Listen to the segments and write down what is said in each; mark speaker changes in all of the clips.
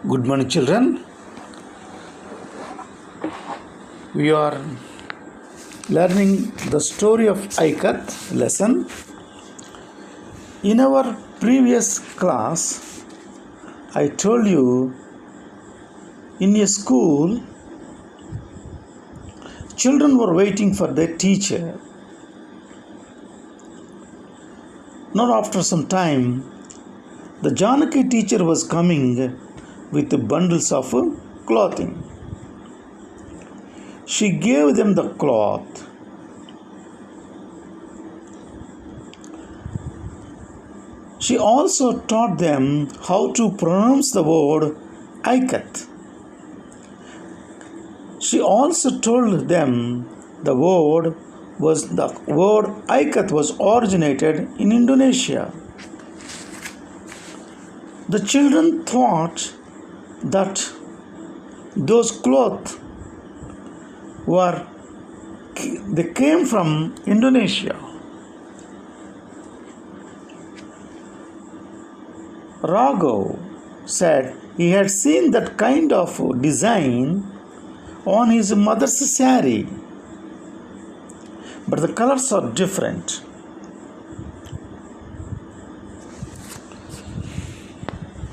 Speaker 1: Good morning, children. We are learning the story of Ikat lesson. In our previous class, I told you in a school, children were waiting for their teacher. Not after some time, the Janaki teacher was coming with bundles of clothing. She gave them the cloth. She also taught them how to pronounce the word Ikat. She also told them the word Ikat was originated in Indonesia. The children thought that those clothes came from Indonesia. Raghav said he had seen that kind of design on his mother's saree, but the colors are different.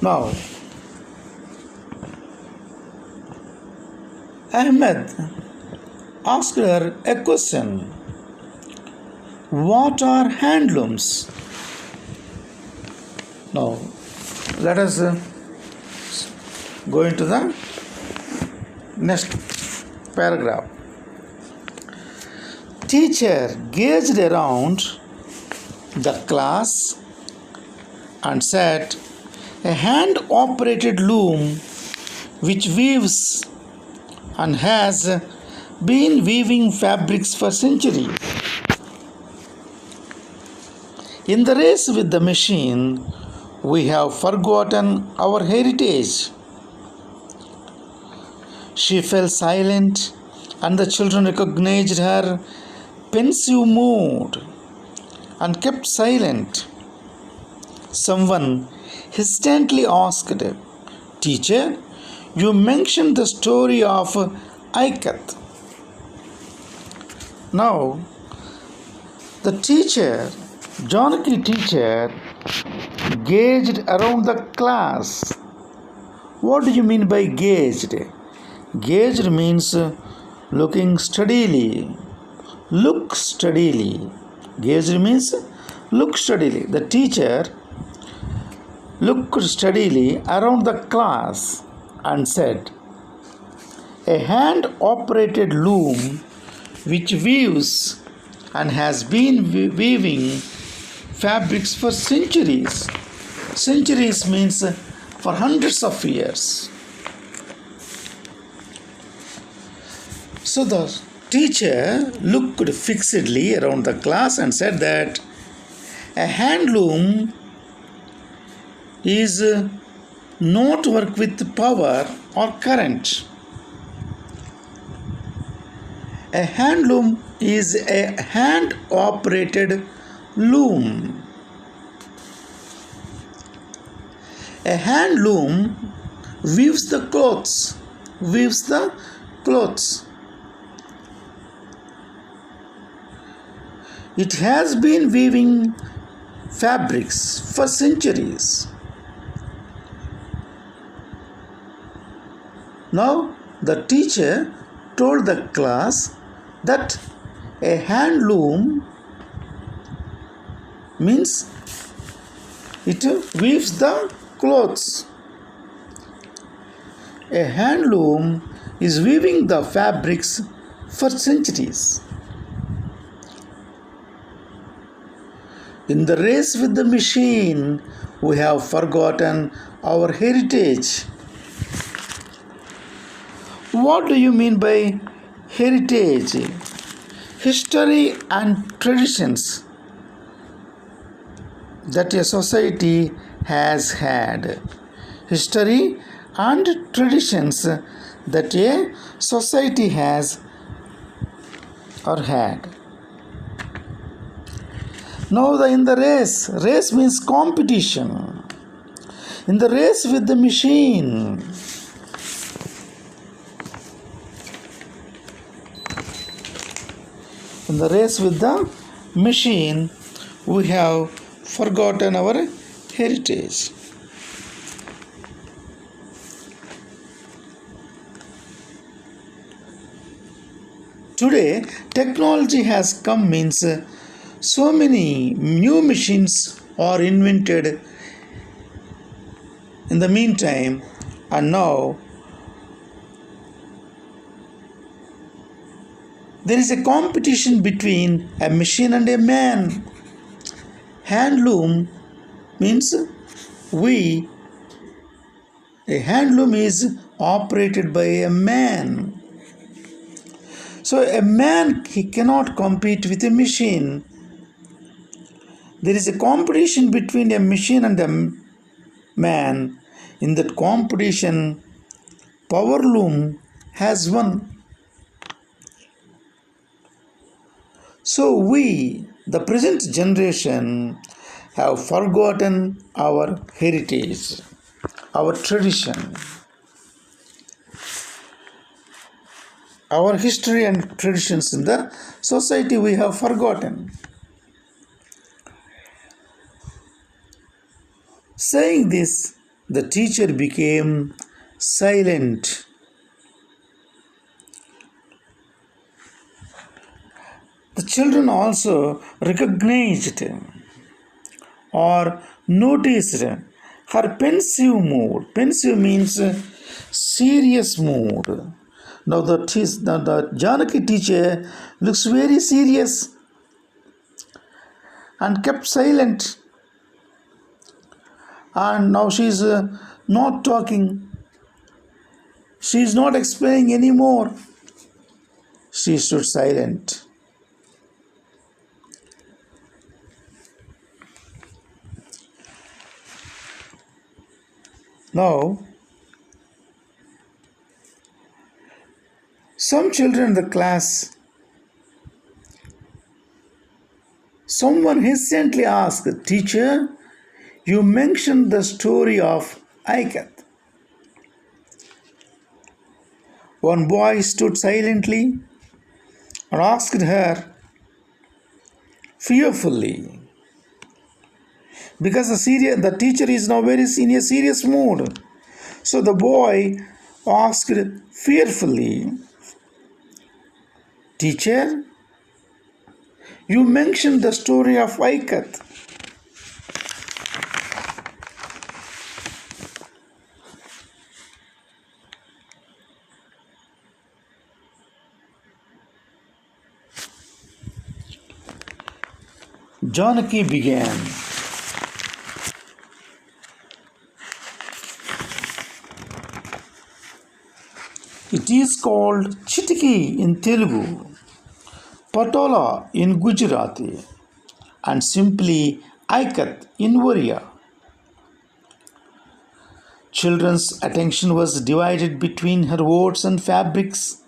Speaker 1: Now, Ahmed asked her a question. What are handlooms? Now, let us go into the next paragraph. Teacher gazed around the class and said, a hand-operated loom which weaves and has been weaving fabrics for centuries. In the race with the machine, we have forgotten our heritage. She fell silent, and the children recognized her pensive mood and kept silent. Someone hesitantly asked, Teacher, you mentioned the story of Ikat. Now, the teacher, Janaki teacher, gazed around the class. What do you mean by gazed? Gazed means looking steadily. Look steadily. Gazed means look steadily. The teacher looked steadily around the class and said, a hand-operated loom which weaves and has been weaving fabrics for centuries. Centuries means for hundreds of years. So the teacher looked fixedly around the class and said that a handloom is not work with power or current. A handloom is a hand-operated loom. A handloom weaves the clothes. It has been weaving fabrics for centuries. Now, the teacher told the class that a handloom means it weaves the clothes. A handloom is weaving the fabrics for centuries. In the race with the machine, we have forgotten our heritage. What do you mean by heritage? History and traditions that a society has had. History and traditions that a society has or had. Now in the race means competition. In the race with the machine. In the race with the machine, we have forgotten our heritage. Today, technology has come means so many new machines are invented in the meantime, and now there is a competition between a machine and a man. Handloom means a handloom is operated by a man. So a man, he cannot compete with a machine. There is a competition between a machine and a man. In that competition, Powerloom has won. So we, the present generation, have forgotten our heritage, our tradition, our history and traditions in the society we have forgotten. Saying this, the teacher became silent. The children also recognized or noticed her pensive mood. Pensive means serious mood. Now the Janaki teacher looks very serious and kept silent. And now she is not talking. She is not explaining anymore. She stood silent. Now, some children in the class, someone hesitantly asked, "Teacher, you mentioned the story of Ikat." One boy stood silently and asked her fearfully, because the teacher is now in a serious mood. So the boy asked fearfully, "Teacher, you mentioned the story of Ikat. Janaki began. It is called Chitki in Telugu, Patola in Gujarati, and simply Ikat in Oriya. Children's attention was divided between her words and fabrics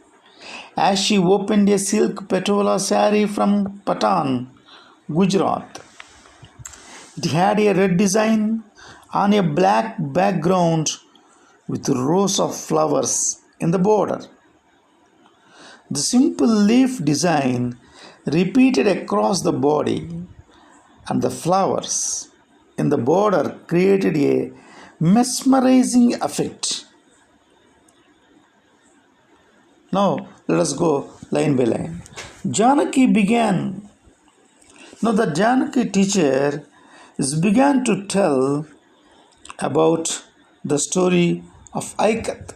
Speaker 1: as she opened a silk patola saree from Patan, Gujarat. It had a red design on a black background with rows of flowers in the border. The simple leaf design repeated across the body, and the flowers in the border created a mesmerizing effect. Now let us go line by line. Janaki began. Now the Janaki teacher began to tell about the story of Ikat.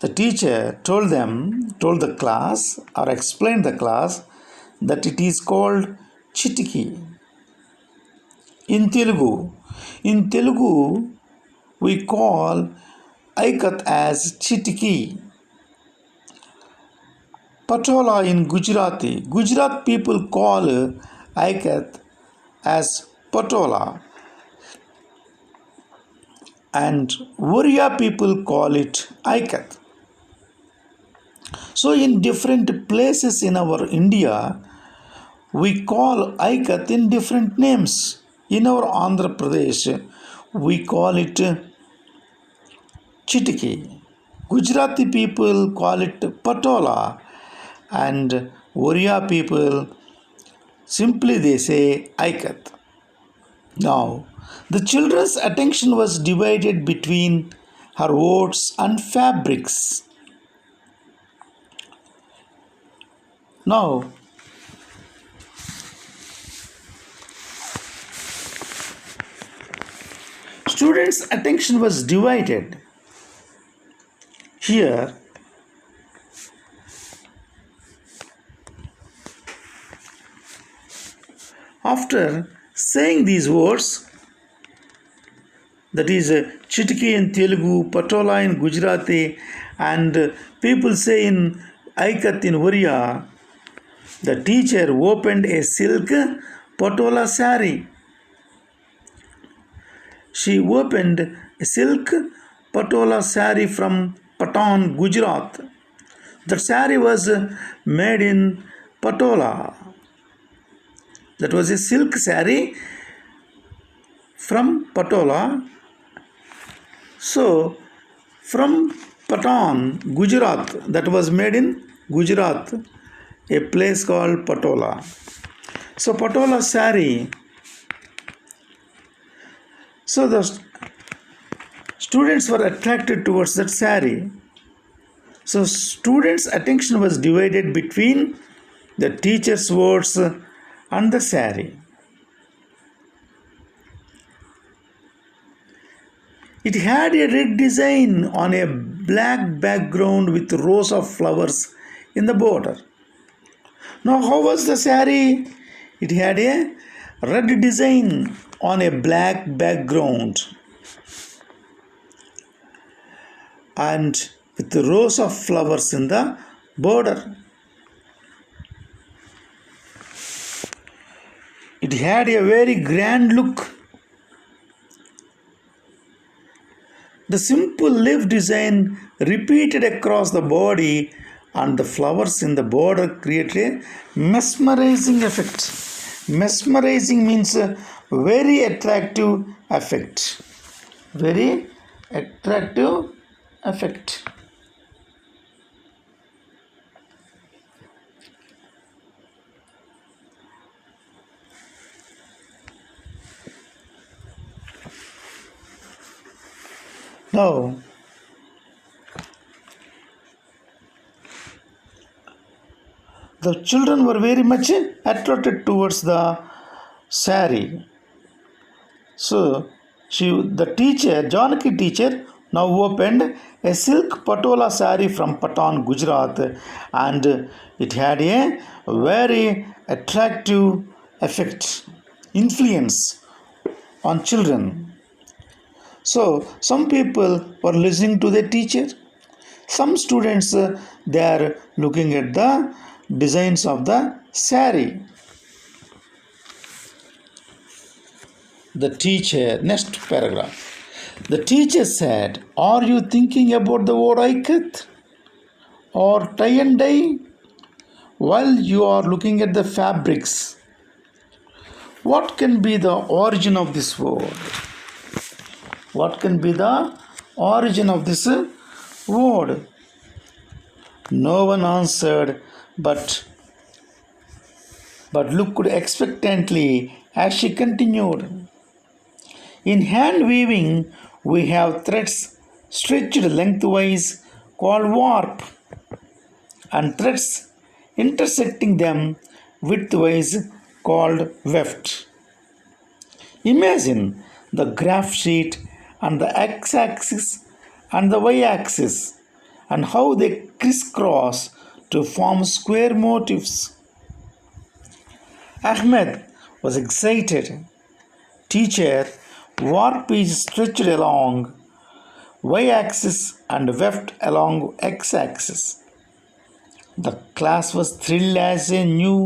Speaker 1: The teacher told the class or explained the class that it is called Chitki. In Telugu, we call Ikat as Chitki. Patola in Gujarati. Gujarat people call Ikat as Patola. And Oriya people call it Ikat. So in different places in our India, we call Ikat in different names. In our Andhra Pradesh, we call it chitiki. Gujarati people call it patola, and Oriya people simply they say Ikat. Now, the children's attention was divided between her words and fabrics. Now, students' attention was divided. Here, after saying these words, that is Chitki in Telugu, Patola in Gujarati, and people say in Ikat in Oriya, the teacher opened a silk Patola sari. She opened a silk Patola sari from Patan, Gujarat. That sari was made in Patola. That was a silk sari from Patola. So, from Patan, Gujarat, that was made in Gujarat, a place called Patola. So, Patola sari. So, the students were attracted towards that sari. So, students' attention was divided between the teacher's words and the sari. It had a red design on a black background with rows of flowers in the border. Now, how was the sari? It had a red design on a black background and with rows of flowers in the border. It had a very grand look. The simple leaf design repeated across the body and the flowers in the border created a mesmerizing effect. Mesmerizing means a very attractive effect. Very attractive effect. Now, the children were very much attracted towards the sari. So, the teacher, Janaki teacher, now opened a silk patola sari from Patan, Gujarat, and it had a very attractive effect, influence on children. So, some people were listening to the teacher. Some students, they are looking at the designs of the sari. The teacher, next paragraph. The teacher said, "Are you thinking about the word Ikat or tie and dye while you are looking at the fabrics? What can be the origin of this word? What can be the origin of this word?" No one answered, but looked expectantly as she continued. In hand weaving, we have threads stretched lengthwise called warp, and threads intersecting them widthwise called weft. Imagine the graph sheet and the x-axis and the y-axis and how they crisscross to form square motifs. Ahmed was excited. "Teacher, warp is stretched along y-axis and weft along x-axis." The class was thrilled as a new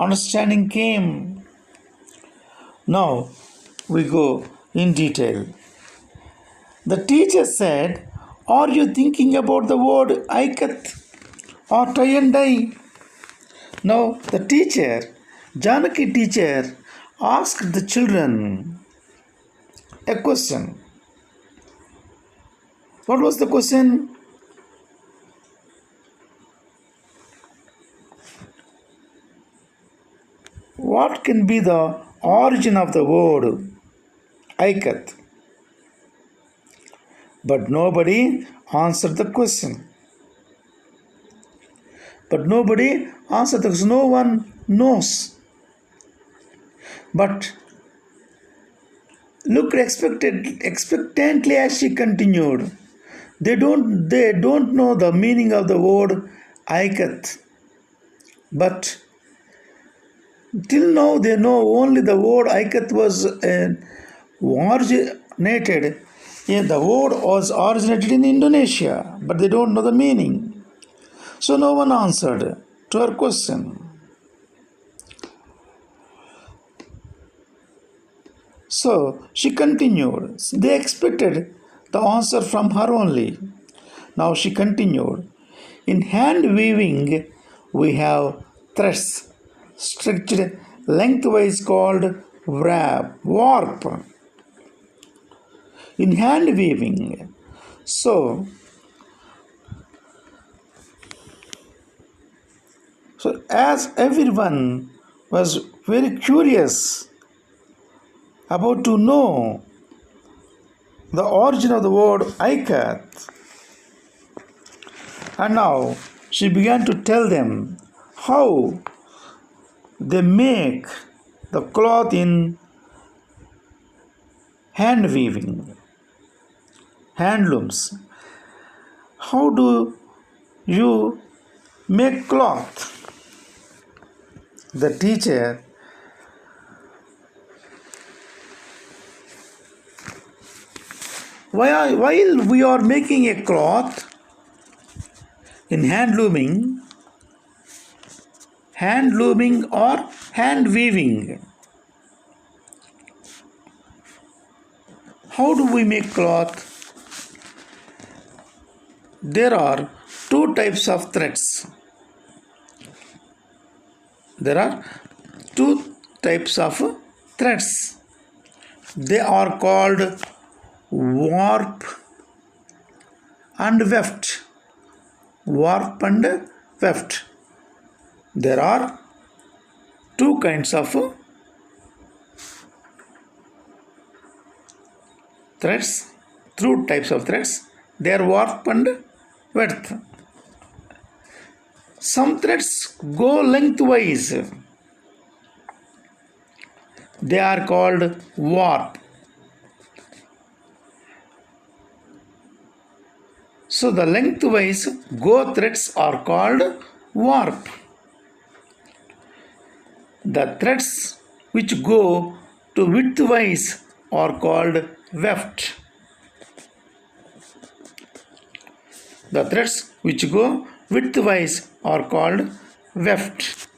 Speaker 1: understanding came. Now we go in detail. The teacher said, "Are you thinking about the word Ikat or tie and dye?" Now the teacher, Janaki teacher, asked the children a question. What was the question? What can be the origin of the word Ikat? But nobody answered the question. No one knows. But looked expectantly as she continued. They don't know the meaning of the word Ikat. But till now they know only the word Ikat was originated. Yeah, the word was originated in Indonesia, but they don't know the meaning. So no one answered to her question. So she continued. They expected the answer from her only. Now she continued. In hand weaving, we have threads stretched lengthwise called warp. In hand weaving. So as everyone was very curious about to know the origin of the word Ikat, and now she began to tell them how they make the cloth in hand weaving, handlooms. How do you make cloth? The teacher while we are making a cloth in hand looming or hand weaving, how do we make cloth? There are two types of threads. There are two types of threads. They are called warp and weft. Warp and weft. There are two kinds of threads, two types of threads. They are warp and weft. Some threads go lengthwise. They are called warp. So the lengthwise go threads are called warp. The threads which go to widthwise are called weft. The threads which go widthwise are called weft.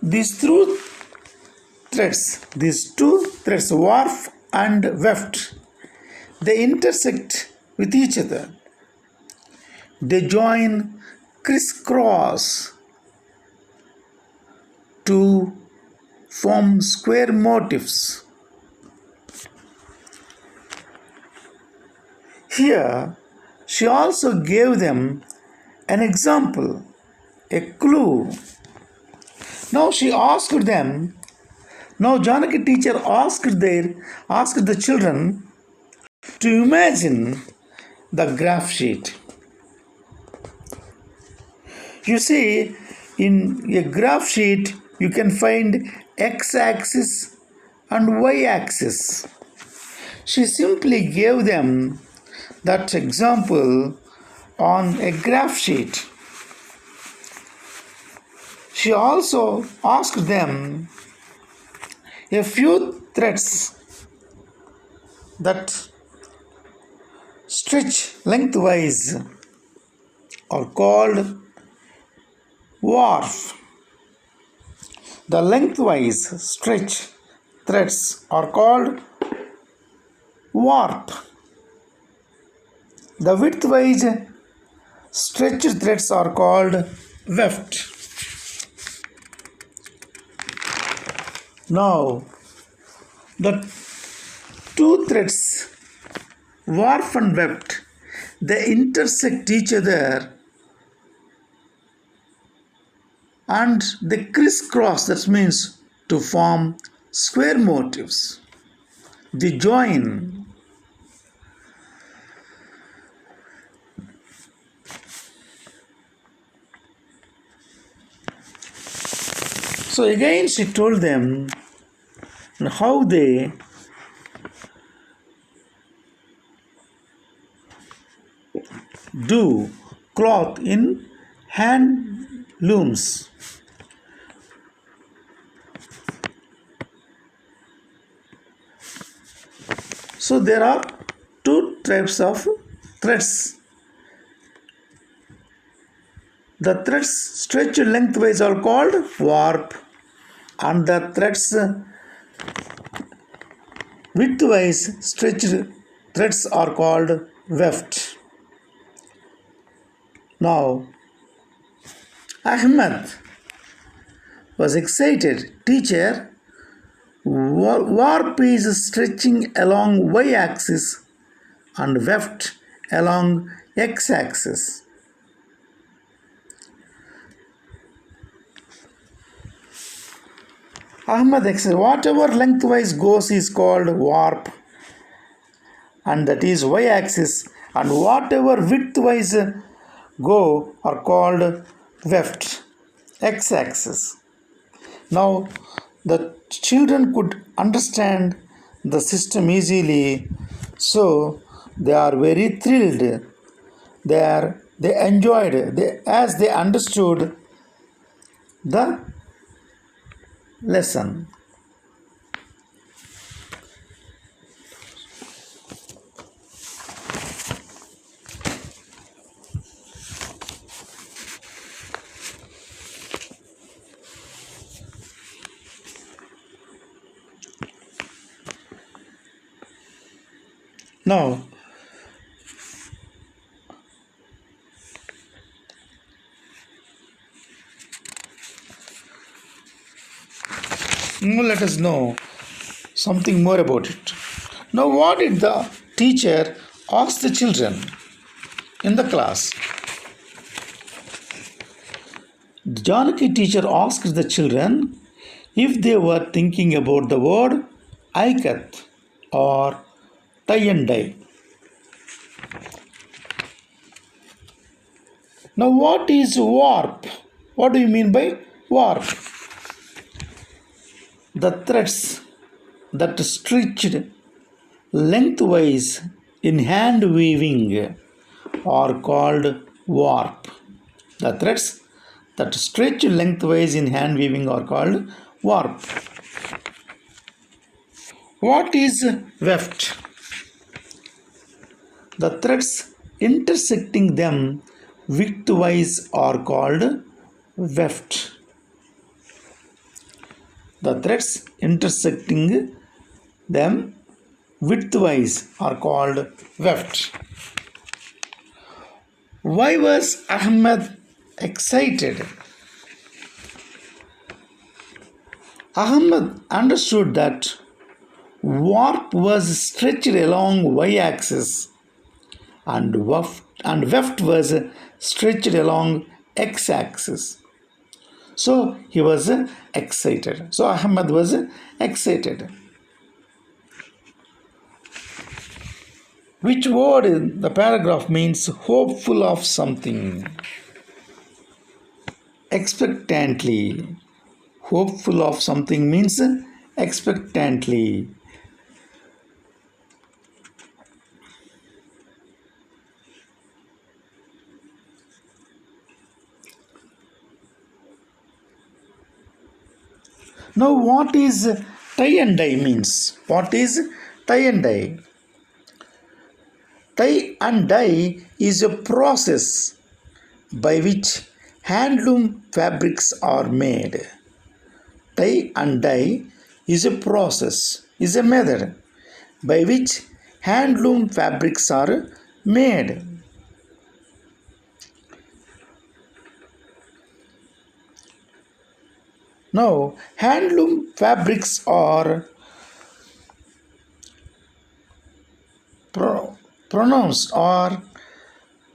Speaker 1: These two threads, warp and weft, they intersect with each other. They join crisscross to form square motifs. Here, she also gave them an example, a clue. Now she asked them. Now Janaki teacher asked the children to imagine the graph sheet. You see, in a graph sheet, you can find x-axis and y-axis. She simply gave them that example on a graph sheet. She also asked them a few threads that stretch lengthwise are called warp. The lengthwise stretch threads are called warp. The widthwise stretched threads are called weft. Now, the two threads, warp and weft, they intersect each other and they crisscross, that means to form square motifs. They join. So again she told them how they do cloth in hand looms. So there are two types of threads. The threads stretched lengthwise are called warp, and the threads widthwise stretched threads are called weft. Now, Ahmed was excited. Teacher, warp is stretching along y-axis and weft along x-axis. Ahmed explained, whatever lengthwise goes is called warp, and that is y-axis, and whatever widthwise go are called weft, x-axis. Now the children could understand the system easily, so they are very thrilled. They enjoyed as they understood the lesson. Now, let us know something more about it. Now, what did the teacher ask the children in the class? The Janaki teacher asked the children if they were thinking about the word Ikat or tie and dye. Now, what is warp? What do you mean by warp? The threads that stretched lengthwise in hand weaving are called warp. The threads that stretch lengthwise in hand weaving are called warp. What is weft? The threads intersecting them widthwise are called weft. The threads intersecting them widthwise are called weft. Why was Ahmed excited? Ahmed understood that warp was stretched along y-axis and weft was stretched along x-axis. So he was excited. So Ahmed was excited. Which word in the paragraph means hopeful of something? Expectantly. Hopeful of something means expectantly. Now, what is tie and dye means? What is tie and dye? Tie and dye is a process by which handloom fabrics are made. Tie and dye is a process, is a method by which handloom fabrics are made. Now, handloom fabrics are pronounced or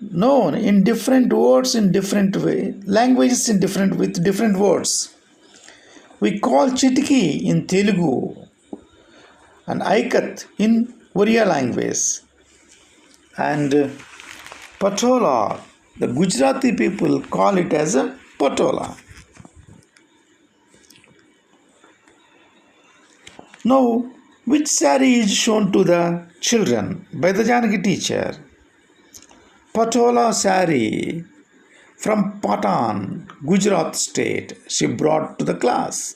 Speaker 1: known in different words in different way, languages in different with different words. We call chitki in Telugu and Ikat in Oriya language. And patola, the Gujarati people call it as a patola. Now, which saree is shown to the children by the Janaki teacher? Patola saree from Patan, Gujarat state, she brought to the class.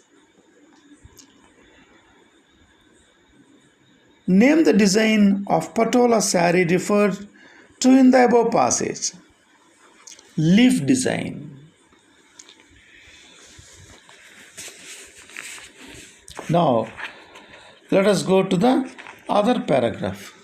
Speaker 1: Name the design of Patola saree referred to in the above passage. Leaf design. Now, let us go to the other paragraph.